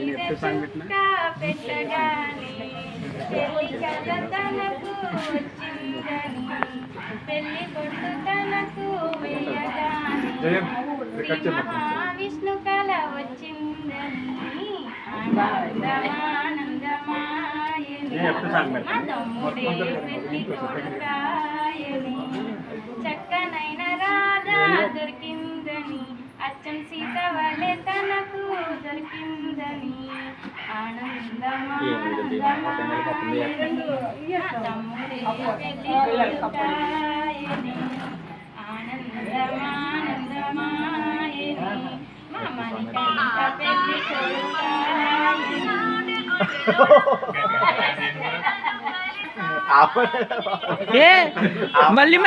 మీద చుక్క పెట్టగానే పెళ్లి కథ తనకు వచ్చిందని పెళ్లి కొట్టు తనకు వేయగానే శ్రీ మహావిష్ణు కళ వచ్చిందని ఆనందమానందమాయని మా తమ్ముడే పెళ్లి కొడుకాయని చక్కనైన రాధా దొరికిందని అచ్చం సీత వలె తనకు దొరికిందని ఆనందమానందమాయని మా తమ్ముడే పెళ్లి కొడుకాయని ఆనందమానందమాయని మా మణికంఠ పెళ్లి కొడుకాయని మళ్ళీ